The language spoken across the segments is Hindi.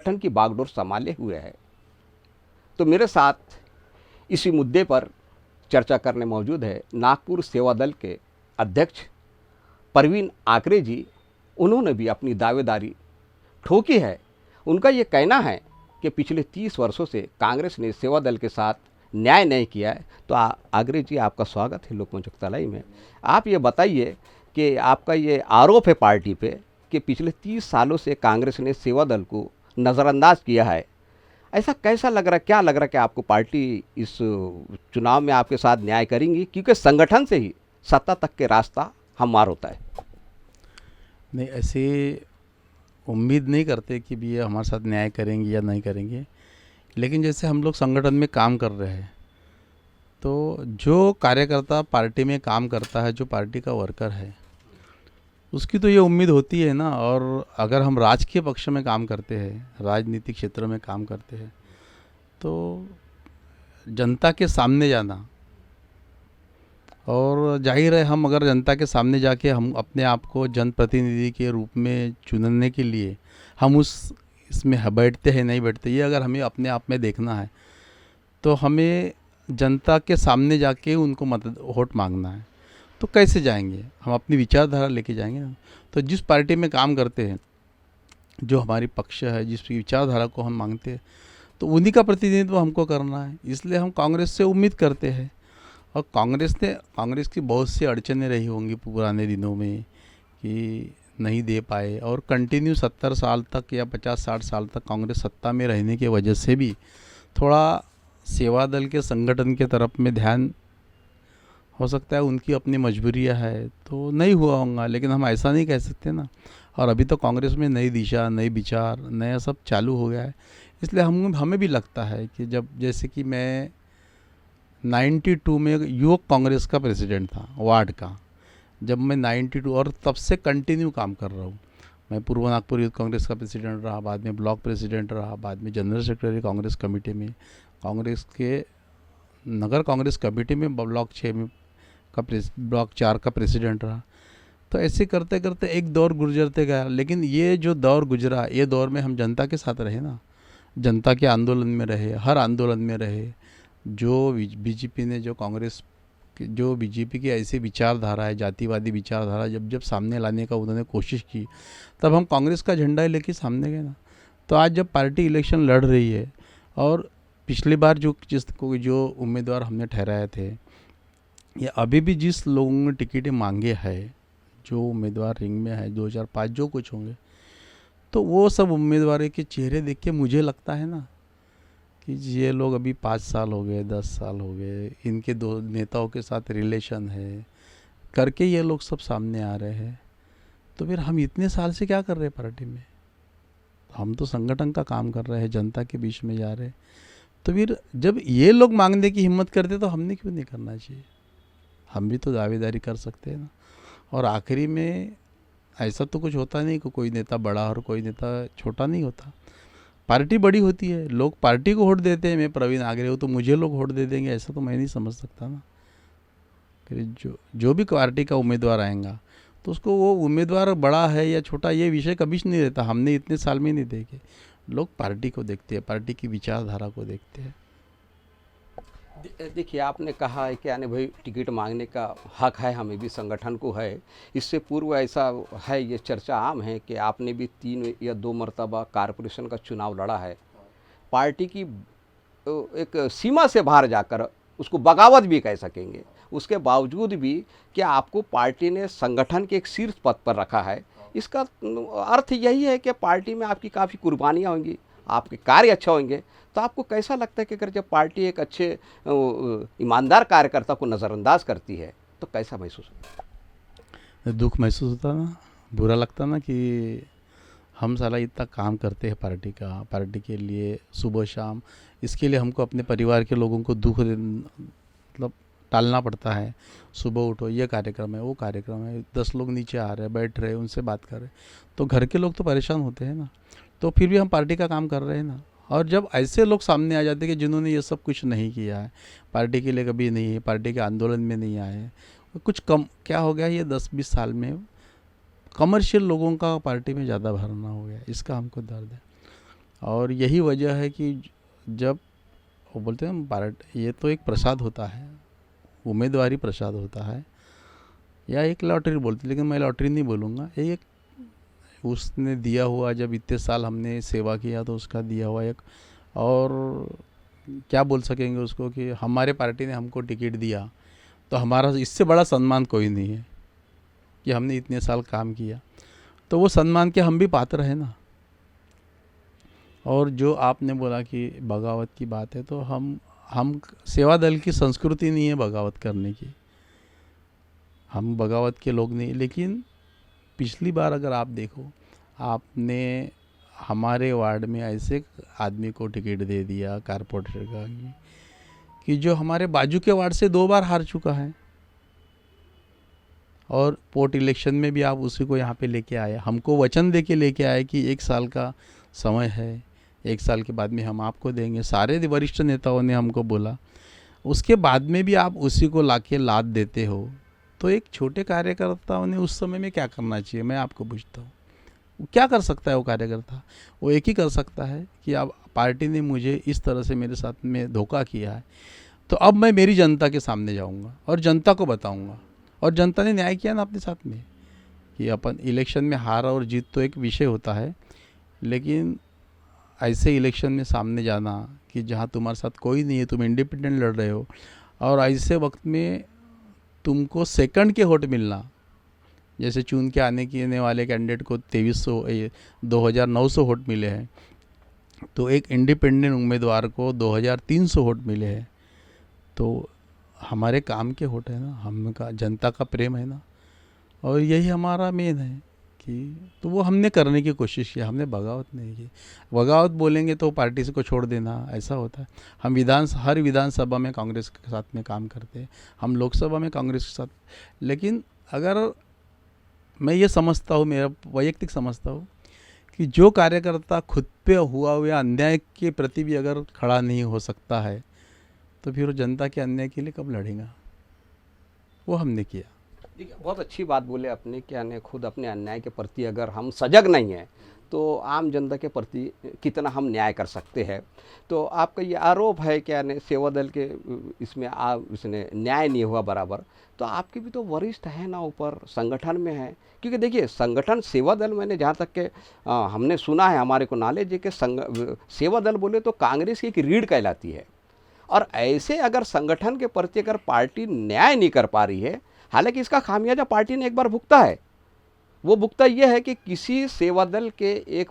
संगठन की बागडोर संभाले हुए है। तो मेरे साथ इसी मुद्दे पर चर्चा करने मौजूद है नागपुर सेवा दल के अध्यक्ष परवीन आकरे जी। उन्होंने भी अपनी दावेदारी ठोकी है। उनका ये कहना है कि पिछले 30 वर्षों से कांग्रेस ने सेवा दल के साथ न्याय नहीं किया है। तो आगरे जी, आपका स्वागत है लोकमंच वक्तालय में। आप ये बताइए कि आपका ये आरोप है पार्टी पे कि पिछले 30 सालों से कांग्रेस ने सेवा दल को नज़रअंदाज किया है। ऐसा कैसा लग रहा है, क्या लग रहा है कि आपको पार्टी इस चुनाव में आपके साथ न्याय करेंगी? क्योंकि संगठन से ही सत्ता तक के रास्ता हमवार होता है। नहीं, ऐसे उम्मीद नहीं करते कि भी ये हमारे साथ न्याय करेंगे या नहीं करेंगे, लेकिन जैसे हम लोग संगठन में काम कर रहे हैं तो जो कार्यकर्ता पार्टी में काम करता है, जो पार्टी का वर्कर है, उसकी तो ये उम्मीद होती है ना। और अगर हम राजकीय पक्ष में काम करते हैं, राजनीतिक क्षेत्र में काम करते हैं, तो जनता के सामने जाना, और जाहिर है हम अगर जनता के सामने जाके हम अपने आप को जनप्रतिनिधि के रूप में चुनने के लिए हम इसमें बैठते हैं नहीं बैठते, ये अगर हमें अपने आप में देखना है तो हमें जनता के सामने जाके उनको वोट मांगना है। तो कैसे जाएंगे? हम अपनी विचारधारा लेके जाएंगे ना। तो जिस पार्टी में काम करते हैं, जो हमारी पक्ष है, जिस विचारधारा को हम मांगते हैं, तो उन्हीं का प्रतिनिधित्व हमको करना है। इसलिए हम कांग्रेस से उम्मीद करते हैं। और कांग्रेस की बहुत सी अड़चनें रही होंगी पुराने दिनों में कि नहीं दे पाए, और कंटिन्यू 70 साल तक या 50-60 साल तक कांग्रेस सत्ता में रहने की वजह से भी थोड़ा सेवा दल के संगठन के तरफ में ध्यान, हो सकता है उनकी अपनी मजबूरियां है तो नहीं हुआ होगा, लेकिन हम ऐसा नहीं कह सकते ना। और अभी तो कांग्रेस में नई दिशा, नई विचार, नया सब चालू हो गया है। इसलिए हमें भी लगता है कि जब, जैसे कि मैं 92 में युवक कांग्रेस का प्रेसिडेंट था वार्ड का, जब मैं 92 और तब से कंटिन्यू काम कर रहा हूँ। मैं पूर्व नागपुर यूथ कांग्रेस का प्रेसिडेंट रहा, बाद में ब्लॉक प्रेसिडेंट रहा, बाद में जनरल सेक्रेटरी कांग्रेस कमेटी में, कांग्रेस के नगर कांग्रेस कमेटी में ब्लॉक 6 में ब्लॉक 4 का प्रेसिडेंट रहा। तो ऐसे करते करते एक दौर गुजरते गया। लेकिन ये जो दौर गुजरा, ये दौर में हम जनता के साथ रहे ना, जनता के आंदोलन में रहे, हर आंदोलन में रहे। जो बीजेपी ने, जो बीजेपी की ऐसी विचारधारा है, जातिवादी विचारधारा, जब सामने लाने का उन्होंने कोशिश की, तब हम कांग्रेस का झंडा लेके सामने गए ना। तो आज जब पार्टी इलेक्शन लड़ रही है, और पिछली बार जो उम्मीदवार हमने ठहराए थे, या अभी भी जिस लोगों ने टिकटें मांगे हैं, जो उम्मीदवार रिंग में है 2005 जो कुछ होंगे, तो वो सब उम्मीदवारों के चेहरे देख के मुझे लगता है ना कि ये लोग अभी 5 साल हो गए, 10 साल हो गए, इनके दो नेताओं के साथ रिलेशन है करके ये लोग सब सामने आ रहे हैं। तो फिर हम इतने साल से क्या कर रहे हैं पार्टी में? हम तो संगठन का काम कर रहे हैं, जनता के बीच में जा रहे हैं। तो फिर जब ये लोग मांगने की हिम्मत करते तो हमने क्यों नहीं करना चाहिए? हम भी तो दावेदारी कर सकते हैं ना। और आखिरी में ऐसा तो कुछ होता नहीं कि कोई नेता बड़ा और कोई नेता छोटा नहीं होता। पार्टी बड़ी होती है, लोग पार्टी को वोट देते हैं। मैं प्रवीण आगरे हूँ तो मुझे लोग वोट दे देंगे, ऐसा तो मैं नहीं समझ सकता ना। फिर जो भी पार्टी का उम्मीदवार आएगा तो उसको वो उम्मीदवार बड़ा है या छोटा, ये विषय कभी नहीं रहता। हमने इतने साल में नहीं देखे। लोग पार्टी को देखते हैं, पार्टी की विचारधारा को देखते हैं। देखिए, आपने कहा है कि यानी भाई टिकट मांगने का हक है, हमें भी, संगठन को है। इससे पूर्व ऐसा है, ये चर्चा आम है कि आपने भी 3 या 2 मरतबा कारपोरेशन का चुनाव लड़ा है। पार्टी की एक सीमा से बाहर जाकर, उसको बगावत भी कह सकेंगे, उसके बावजूद भी कि आपको पार्टी ने संगठन के एक शीर्ष पद पर रखा है। इसका अर्थ यही है कि पार्टी में आपकी काफ़ी कुर्बानियाँ होंगी, आपके कार्य अच्छा होंगे। तो आपको कैसा लगता है कि अगर जब पार्टी एक अच्छे ईमानदार कार्यकर्ता को नज़रअंदाज करती है तो कैसा महसूस होता है? दुख महसूस होता ना, बुरा लगता ना कि हम साला इतना काम करते हैं पार्टी के लिए सुबह शाम, इसके लिए हमको अपने परिवार के लोगों को दुख मतलब टालना पड़ता है। सुबह उठो, ये कार्यक्रम है, वो कार्यक्रम है, 10 लोग नीचे आ रहे हैं, बैठ रहे हैं, उनसे बात कर रहे हैं, तो घर के लोग तो परेशान होते हैं ना। तो फिर भी हम पार्टी का काम कर रहे हैं ना। और जब ऐसे लोग सामने आ जाते हैं कि जिन्होंने ये सब कुछ नहीं किया है, पार्टी के लिए कभी नहीं है, पार्टी के आंदोलन में नहीं आए हैं, कुछ कम क्या हो गया ये 10-20 साल में कमर्शियल लोगों का पार्टी में ज़्यादा भरना हो गया, इसका हमको दर्द है। और यही वजह है कि जब वो बोलते हैं ये तो एक प्रसाद होता है, उम्मीदवारी प्रसाद होता है या एक लॉटरी बोलते, लेकिन मैं लॉटरी नहीं बोलूँगा, ये एक उसने दिया हुआ, जब इतने साल हमने सेवा किया तो उसका दिया हुआ एक, और क्या बोल सकेंगे उसको कि हमारे पार्टी ने हमको टिकट दिया तो हमारा इससे बड़ा सम्मान कोई नहीं है कि हमने इतने साल काम किया, तो वो सम्मान के हम भी पात्र हैं ना। और जो आपने बोला कि बगावत की बात है, तो हम सेवा दल की संस्कृति नहीं है बगावत करने की, हम बगावत के लोग नहीं। लेकिन पिछली बार अगर आप देखो, आपने हमारे वार्ड में ऐसे आदमी को टिकट दे दिया कारपोरेटर का कि जो हमारे बाजू के वार्ड से 2 बार हार चुका है, और पोर्ट इलेक्शन में भी आप उसी को यहाँ पे लेके आए, हमको वचन दे के लेके आए कि 1 साल का समय है, 1 साल के बाद में हम आपको देंगे, सारे वरिष्ठ नेताओं ने हमको बोला। उसके बाद में भी आप उसी को लाके लाद देते हो, तो एक छोटे कार्यकर्ताओं ने उस समय में क्या करना चाहिए, मैं आपको पूछता हूँ। क्या कर सकता है वो कार्यकर्ता? वो एक ही कर सकता है कि अब पार्टी ने मुझे इस तरह से मेरे साथ में धोखा किया है, तो अब मैं मेरी जनता के सामने जाऊंगा और जनता को बताऊंगा, और जनता ने न्याय किया ना अपने साथ में, कि अपन इलेक्शन में हार और जीत तो एक विषय होता है, लेकिन ऐसे इलेक्शन में सामने जाना कि जहाँ तुम्हारे साथ कोई नहीं है, तुम इंडिपेंडेंट लड़ रहे हो, और ऐसे वक्त में तुमको सेकंड के वोट मिलना, जैसे चुन के आने वाले कैंडिडेट को 2900 वोट मिले हैं, तो एक इंडिपेंडेंट उम्मीदवार को 2300 वोट मिले हैं, तो हमारे काम के वोट है ना, हम का जनता का प्रेम है ना, और यही हमारा मेन है कि तो वो हमने करने की कोशिश की, हमने बगावत नहीं की। बगावत बोलेंगे तो पार्टी से को छोड़ देना, ऐसा होता है। हम हर विधानसभा में कांग्रेस के साथ में काम करते हैं, हम लोकसभा में कांग्रेस के साथ, लेकिन अगर मैं ये समझता हूँ, मेरा वैयक्तिक समझता हूँ कि जो कार्यकर्ता खुद पे हुआ हुआ अन्याय के प्रति भी अगर खड़ा नहीं हो सकता है, तो फिर वो जनता के अन्याय के लिए कब लड़ेगा? वो हमने किया। देखिए, बहुत अच्छी बात बोले आपने कि यानी खुद अपने अन्याय के प्रति अगर हम सजग नहीं हैं तो आम जनता के प्रति कितना हम न्याय कर सकते हैं। तो आपका ये आरोप है कि यानी सेवा दल के इसमें इसने न्याय नहीं हुआ बराबर, तो आपके भी तो वरिष्ठ हैं ना ऊपर संगठन में है, क्योंकि देखिए संगठन सेवा दल, मैंने जहाँ तक के हमने सुना है, हमारे को नॉलेज है कि सेवा दल बोले तो कांग्रेस की एक रीढ़ कहलाती है, और ऐसे अगर संगठन के प्रति अगर पार्टी न्याय नहीं कर पा रही है, हालांकि इसका खामियाजा पार्टी ने एक बार भुगता है, वो भुगता यह है कि किसी सेवा दल के एक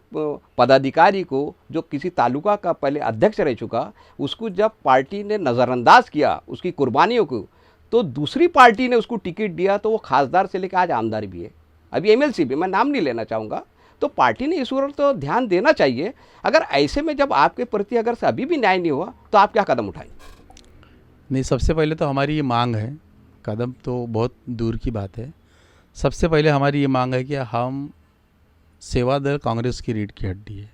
पदाधिकारी को, जो किसी तालुका का पहले अध्यक्ष रह चुका, उसको जब पार्टी ने नज़रअंदाज किया उसकी कुर्बानियों को, तो दूसरी पार्टी ने उसको टिकट दिया, तो वो खासदार से लेकर आज आमदार भी है, अभी एमएलसी भी, मैं नाम नहीं लेना चाहूँगा। तो पार्टी ने इस ओर तो ध्यान देना चाहिए। अगर ऐसे में जब आपके प्रति अगर से अभी भी न्याय नहीं हुआ, तो आप क्या कदम उठाएंगे? नहीं, सबसे पहले तो हमारी ये मांग है, कदम तो बहुत दूर की बात है, सबसे पहले हमारी ये मांग है कि हम सेवा दल कांग्रेस की रीढ़ की हड्डी है।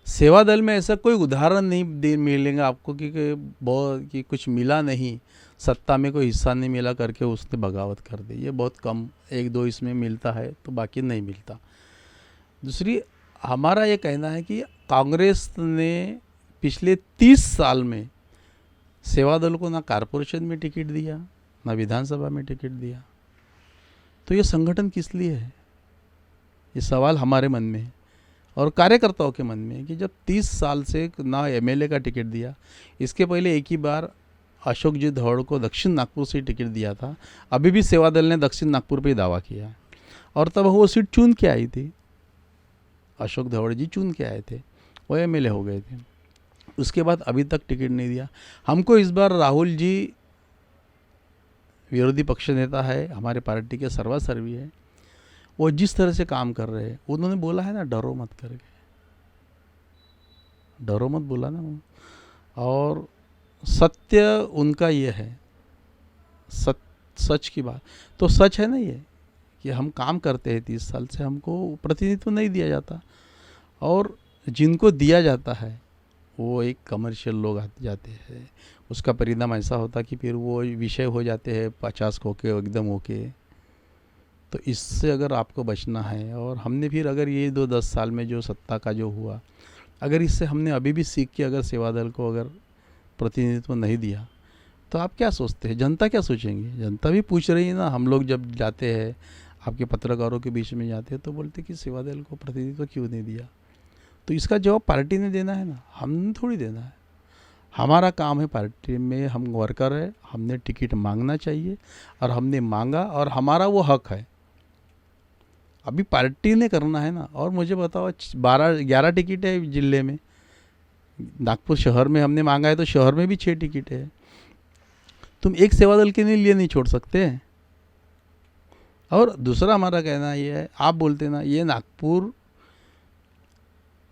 सेवा दल में ऐसा कोई उदाहरण नहीं मिलेगा आपको कि कुछ मिला नहीं, सत्ता में कोई हिस्सा नहीं मिला करके उसने बगावत कर दी, ये बहुत कम, 1-2 इसमें मिलता है, तो बाकी नहीं मिलता। दूसरी, हमारा ये कहना है कि कांग्रेस ने पिछले 30 साल में सेवा दल को ना कारपोरेशन में टिकट दिया, ना विधानसभा में टिकट दिया, तो ये संगठन किस लिए है? ये सवाल हमारे मन में है और कार्यकर्ताओं के मन में है कि जब 30 साल से ना एमएलए का टिकट दिया, इसके पहले एक ही बार अशोक जी धौड़ को दक्षिण नागपुर से टिकट दिया था, अभी भी सेवा दल ने दक्षिण नागपुर पे दावा किया है, और तब वो सीट चुन के आई थी, अशोक धौड़ जी चुन के आए थे, वो एमएलए हो गए थे। उसके बाद अभी तक टिकट नहीं दिया हमको। इस बार राहुल जी विरोधी पक्ष नेता है, हमारे पार्टी के सर्वासर्वी है, वो जिस तरह से काम कर रहे हैं, उन्होंने बोला है ना डरो मत करके, डरो मत बोला ना, और सत्य उनका ये है, सच की बात तो सच है ना ये कि हम काम करते हैं 30 साल से, हमको प्रतिनिधित्व नहीं दिया जाता, और जिनको दिया जाता है वो एक कमर्शियल लोग जाते हैं, उसका परिणाम ऐसा होता कि फिर वो विषय हो जाते हैं 50 होके एकदम होके। तो इससे अगर आपको बचना है, और हमने फिर अगर ये 10 साल में जो सत्ता का जो हुआ, अगर इससे हमने अभी भी सीख के अगर सेवा दल को अगर प्रतिनिधित्व नहीं दिया तो आप क्या सोचते हैं, जनता क्या सोचेंगे? जनता भी पूछ रही है ना। हम लोग जब जाते हैं आपके पत्रकारों के बीच में जाते हैं तो बोलते कि सेवा दल को प्रतिनिधित्व क्यों नहीं दिया। तो इसका जवाब पार्टी ने देना है ना, हमने थोड़ी देना है। हमारा काम है, पार्टी में हम वर्कर है, हमने टिकट मांगना चाहिए और हमने मांगा और हमारा वो हक है। अभी पार्टी ने करना है ना। और मुझे बताओ 12-11 टिकट है जिले में, नागपुर शहर में हमने मांगा है तो शहर में भी 6 टिकट है। तुम एक सेवा दल के लिए नहीं छोड़ सकते। और दूसरा हमारा कहना ये है, आप बोलते ना ये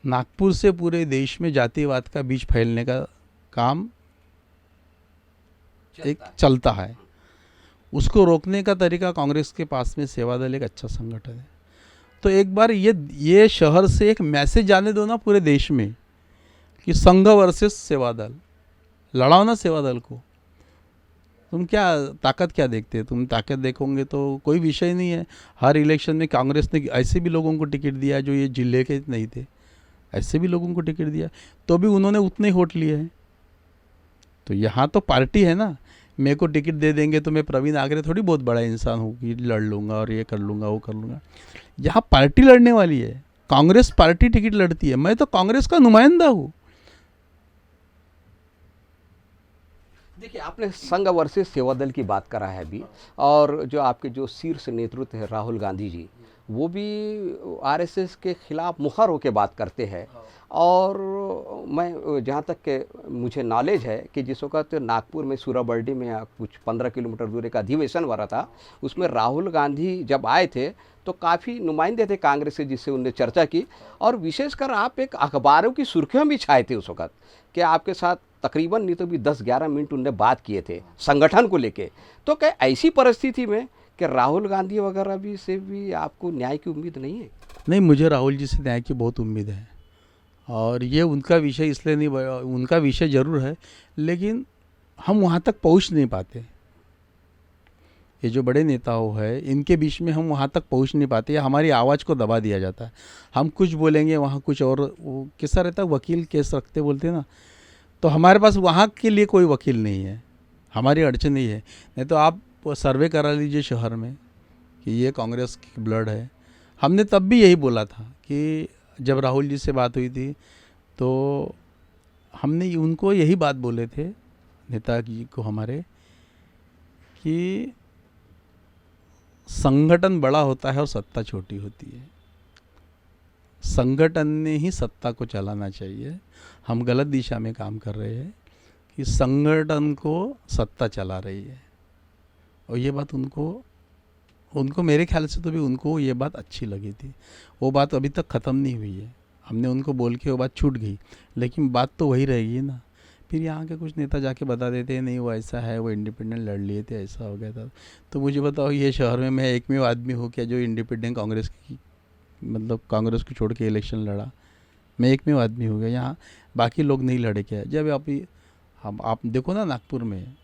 नागपुर से पूरे देश में जातिवाद का बीज फैलने का काम एक चलता है। उसको रोकने का तरीका कांग्रेस के पास में सेवा दल एक अच्छा संगठन है। तो एक बार ये शहर से एक मैसेज जाने दो ना पूरे देश में कि संघ वर्सेस सेवा दल, लड़ाओ ना सेवा दल को। तुम क्या ताकत क्या देखते हैं? तुम ताकत देखोगे तो कोई विषय नहीं है। हर इलेक्शन में कांग्रेस ने ऐसे भी लोगों को टिकट दिया जो ये जिले के नहीं थे, ऐसे भी लोगों को टिकट दिया तो भी उन्होंने उतने ही वोट लिए हैं। तो यहाँ तो पार्टी है ना, मेरे को टिकट दे देंगे तो मैं प्रवीण आगरे थोड़ी बहुत बड़ा इंसान हूँ कि लड़ लूँगा और ये कर लूँगा वो कर लूँगा। यहाँ पार्टी लड़ने वाली है, कांग्रेस पार्टी टिकट लड़ती है। मैं तो कांग्रेस का नुमाइंदा हूँ। देखिए, आपने संघ वर्सेस सेवा दल की बात करा है अभी, और जो आपके जो शीर्ष नेतृत्व है राहुल गांधी जी, वो भी आरएसएस के खिलाफ मुखर होकर बात करते हैं। और मैं जहाँ तक के मुझे नॉलेज है कि जिस वक्त नागपुर में सूराबर्डी में कुछ 15 किलोमीटर दूर एक अधिवेशन हो रहा था, उसमें राहुल गांधी जब आए थे तो काफ़ी नुमाइंदे थे कांग्रेस से जिससे उनने चर्चा की। और विशेषकर आप एक अखबारों की सुर्खियों भी छाए थे उस वक्त कि आपके साथ तकरीबन नहीं तो भी 10-11 मिनट उनने बात किए थे संगठन को लेके। तो क्या ऐसी परिस्थिति में कि राहुल गांधी वगैरह भी से भी आपको न्याय की उम्मीद नहीं है? नहीं, मुझे राहुल जी से न्याय की बहुत उम्मीद है। और ये उनका विषय इसलिए नहीं, उनका विषय ज़रूर है लेकिन हम वहाँ तक पहुँच नहीं पाते। ये जो बड़े नेताओं है इनके बीच में हम वहाँ तक पहुँच नहीं पाते, या हमारी आवाज़ को दबा दिया जाता है। हम कुछ बोलेंगे वहाँ कुछ और, वो कैसा रहता है, वकील केस रखते बोलते हैं ना। तो हमारे पास वहाँ के लिए कोई वकील नहीं है, हमारी अड़चन ही है। नहीं तो आप सर्वे करा लीजिए शहर में कि ये कांग्रेस की ब्लड है। हमने तब भी यही बोला था कि जब राहुल जी से बात हुई थी तो हमने उनको यही बात बोले थे, नेताजी को हमारे, कि संगठन बड़ा होता है और सत्ता छोटी होती है। संगठन ने ही सत्ता को चलाना चाहिए। हम गलत दिशा में काम कर रहे हैं कि संगठन को सत्ता चला रही है। और ये बात उनको मेरे ख्याल से तो भी उनको ये बात अच्छी लगी थी। वो बात अभी तक ख़त्म नहीं हुई है। हमने उनको बोल के वो बात छूट गई, लेकिन बात तो वही रहेगी ना। फिर यहाँ के कुछ नेता जाके बता देते हैं नहीं वो ऐसा है, वो इंडिपेंडेंट लड़ लिए थे, ऐसा हो गया था। तो मुझे बताओ, ये शहर में मैं एकमेव आदमी हूँ क्या जो इंडिपेंडेंट कांग्रेस की, मतलब कांग्रेस को छोड़ के इलेक्शन लड़ा? मैं एकमेव आदमी हो गया। यहाँ बाकी लोग नहीं लड़े क्या? जब आप देखो ना, नागपुर में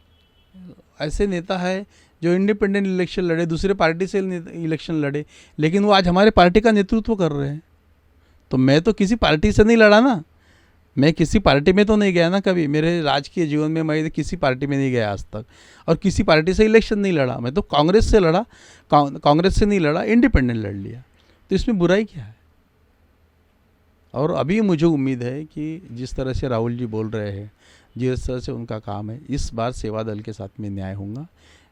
ऐसे नेता है जो इंडिपेंडेंट इलेक्शन लड़े, दूसरे पार्टी से इलेक्शन लड़े, लेकिन वो आज हमारे पार्टी का नेतृत्व कर रहे हैं। तो मैं तो किसी पार्टी से नहीं लड़ा ना, मैं किसी पार्टी में तो नहीं गया ना कभी। मेरे राजकीय जीवन में मैं किसी पार्टी में नहीं गया आज तक, और किसी पार्टी से इलेक्शन नहीं लड़ा। मैं तो कांग्रेस से लड़ा, कांग्रेस से नहीं लड़ा, इंडिपेंडेंट लड़ लिया। तो इसमें बुराई क्या है? और अभी मुझे उम्मीद है कि जिस तरह से राहुल जी बोल रहे हैं, जिस तरह से उनका काम है, इस बार सेवा दल के साथ में न्याय होगा,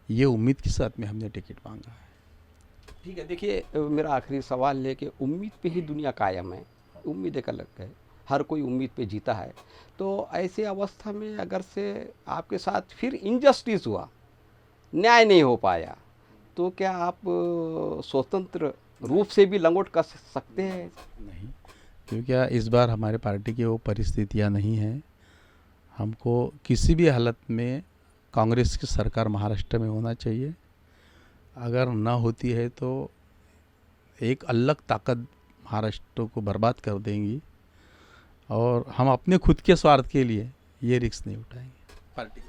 ये उम्मीद के साथ में हमने टिकट मांगा है। ठीक है, देखिए मेरा आखिरी सवाल है कि उम्मीद पे ही दुनिया कायम है, उम्मीद एक अलग है, हर कोई उम्मीद पे जीता है। तो ऐसी अवस्था में अगर से आपके साथ फिर इनजस्टिस हुआ, न्याय नहीं हो पाया, तो क्या आप स्वतंत्र रूप से भी लंगोट कर सकते हैं? नहीं, क्योंकि इस बार हमारे पार्टी की वो परिस्थितियाँ नहीं हैं। हमको किसी भी हालत में कांग्रेस की सरकार महाराष्ट्र में होना चाहिए। अगर ना होती है तो एक अलग ताकत महाराष्ट्र को बर्बाद कर देंगी, और हम अपने खुद के स्वार्थ के लिए ये रिस्क नहीं उठाएंगे पार्टी।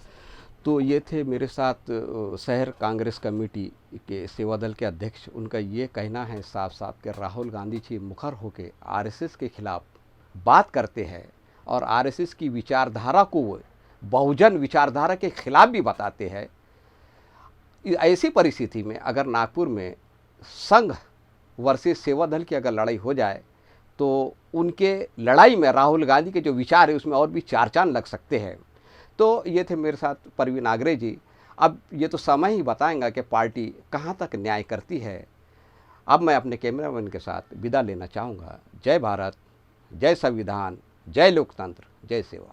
तो ये थे मेरे साथ शहर कांग्रेस कमेटी के सेवा दल के अध्यक्ष। उनका ये कहना है साफ साफ कि राहुल गांधी जी मुखर होकर आरएसएस के खिलाफ बात करते हैं और आरएसएस की विचारधारा को वो बहुजन विचारधारा के खिलाफ भी बताते हैं, ऐसी परिस्थिति में अगर नागपुर में संघ वर्सेस सेवा दल की अगर लड़ाई हो जाए तो उनके लड़ाई में राहुल गांधी के जो विचार है उसमें और भी चार चांद लग सकते हैं। तो ये थे मेरे साथ परवीन आगरे जी। अब ये तो समय ही बताएगा कि पार्टी कहाँ तक न्याय करती है। अब मैं अपने कैमरामैन के साथ विदा लेना चाहूँगा। जय भारत, जय संविधान, जय लोकतंत्र, जय सेवा।